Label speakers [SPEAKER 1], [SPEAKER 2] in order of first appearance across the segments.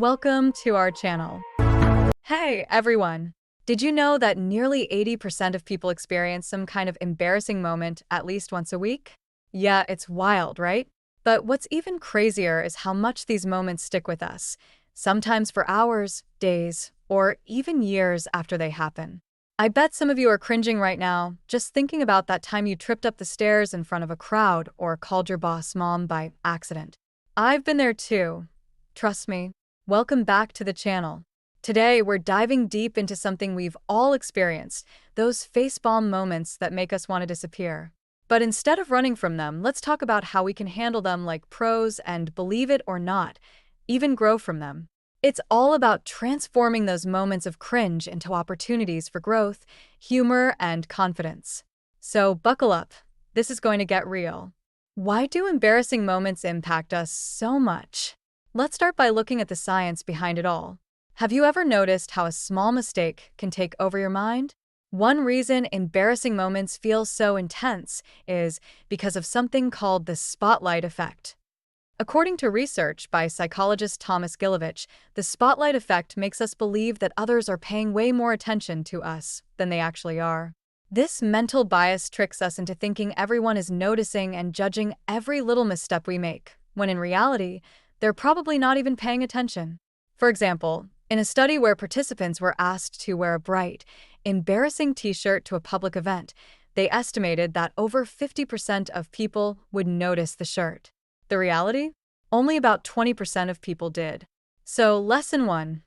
[SPEAKER 1] Welcome to our channel. Hey everyone! Did you know that nearly 80% of people experience some kind of embarrassing moment at least once a week? Yeah, it's wild, right? But what's even crazier is how much these moments stick with us, sometimes for hours, days, or even years after they happen. I bet some of you are cringing right now, just thinking about that time you tripped up the stairs in front of a crowd or called your boss mom by accident. I've been there too. Trust me. Welcome back to the channel. Today, we're diving deep into something we've all experienced, those facepalm moments that make us want to disappear. But instead of running from them, let's talk about how we can handle them like pros and, believe it or not, even grow from them. It's all about transforming those moments of cringe into opportunities for growth, humor, and confidence. So buckle up. This is going to get real. Why do embarrassing moments impact us so much? Let's start by looking at the science behind it all. Have you ever noticed how a small mistake can take over your mind? One reason embarrassing moments feel so intense is because of something called the spotlight effect. According to research by psychologist Thomas Gilovich, the spotlight effect makes us believe that others are paying way more attention to us than they actually are. This mental bias tricks us into thinking everyone is noticing and judging every little misstep we make, when in reality, they're probably not even paying attention. For example, in a study where participants were asked to wear a bright, embarrassing t-shirt to a public event, they estimated that over 50% of people would notice the shirt. The reality? Only about 20% of people did. So, lesson 1.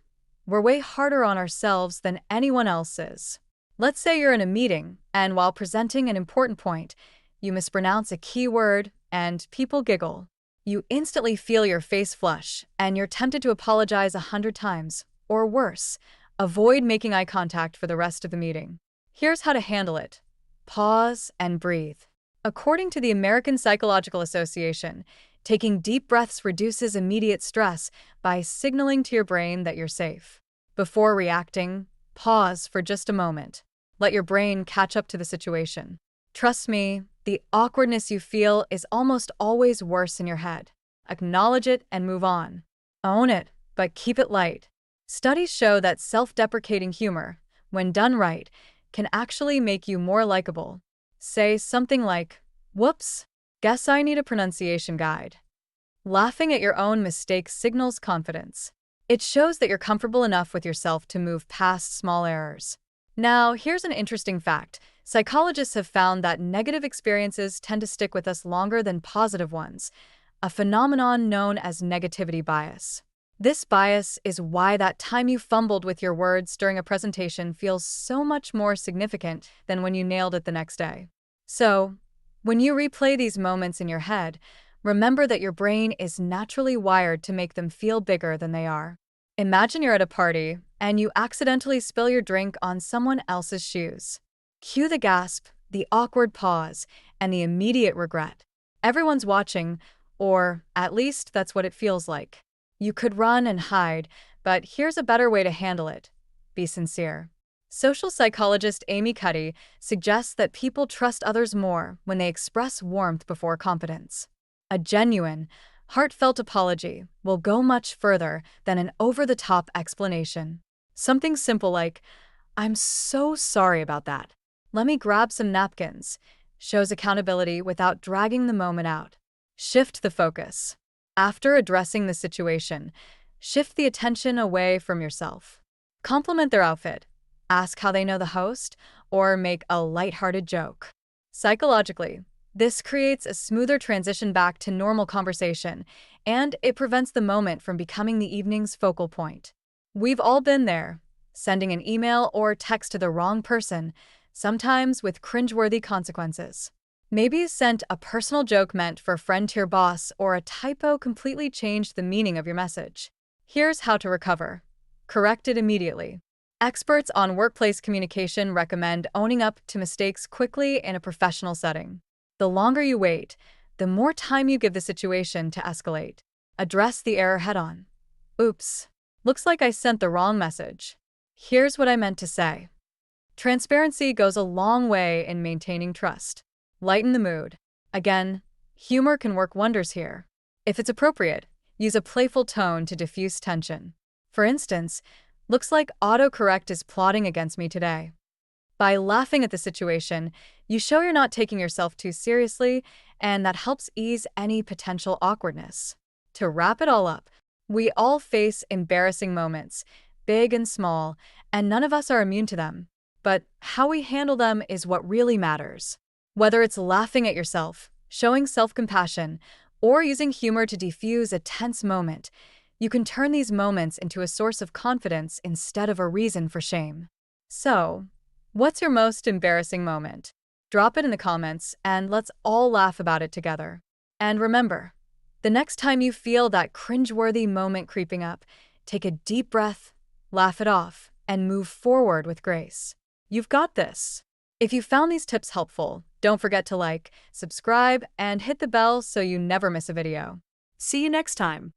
[SPEAKER 1] We're way harder on ourselves than anyone else is. Let's say you're in a meeting, and while presenting an important point, you mispronounce a key word, and people giggle. You instantly feel your face flush, and you're tempted to apologize 100 times. Or worse, avoid making eye contact for the rest of the meeting. Here's how to handle it. Pause and breathe. According to the American Psychological Association, taking deep breaths reduces immediate stress by signaling to your brain that you're safe. Before reacting, pause for just a moment. Let your brain catch up to the situation. Trust me, the awkwardness you feel is almost always worse in your head. Acknowledge it and move on. Own it, but keep it light. Studies show that self-deprecating humor, when done right, can actually make you more likable. Say something like, "Whoops, guess I need a pronunciation guide." Laughing at your own mistakes signals confidence. It shows that you're comfortable enough with yourself to move past small errors. Now, here's an interesting fact. Psychologists have found that negative experiences tend to stick with us longer than positive ones, a phenomenon known as negativity bias. This bias is why that time you fumbled with your words during a presentation feels so much more significant than when you nailed it the next day. So, when you replay these moments in your head, remember that your brain is naturally wired to make them feel bigger than they are. Imagine you're at a party and you accidentally spill your drink on someone else's shoes. Cue the gasp, the awkward pause, and the immediate regret. Everyone's watching, or at least that's what it feels like. You could run and hide, but here's a better way to handle it. Be sincere. Social psychologist Amy Cuddy suggests that people trust others more when they express warmth before confidence. A genuine, heartfelt apology will go much further than an over-the-top explanation. Something simple like, "I'm so sorry about that. Let me grab some napkins," shows accountability without dragging the moment out. Shift the focus. After addressing the situation, shift the attention away from yourself. Compliment their outfit, ask how they know the host, or make a lighthearted joke. Psychologically, this creates a smoother transition back to normal conversation, and it prevents the moment from becoming the evening's focal point. We've all been there, sending an email or text to the wrong person, sometimes with cringeworthy consequences. Maybe you sent a personal joke meant for a friend to your boss, or a typo completely changed the meaning of your message. Here's how to recover. Correct it immediately. Experts on workplace communication recommend owning up to mistakes quickly in a professional setting. The longer you wait, the more time you give the situation to escalate. Address the error head-on. "Oops, looks like I sent the wrong message. Here's what I meant to say." Transparency goes a long way in maintaining trust. Lighten the mood. Again, humor can work wonders here. If it's appropriate, use a playful tone to diffuse tension. For instance, looks like autocorrect is plotting against me today. By laughing at the situation, you show you're not taking yourself too seriously, and that helps ease any potential awkwardness. To wrap it all up, we all face embarrassing moments, big and small, and none of us are immune to them. But how we handle them is what really matters. Whether it's laughing at yourself, showing self-compassion, or using humor to defuse a tense moment, you can turn these moments into a source of confidence instead of a reason for shame. So, what's your most embarrassing moment? Drop it in the comments and let's all laugh about it together. And remember, the next time you feel that cringeworthy moment creeping up, take a deep breath, laugh it off, and move forward with grace. You've got this. If you found these tips helpful, don't forget to like, subscribe, and hit the bell so you never miss a video. See you next time.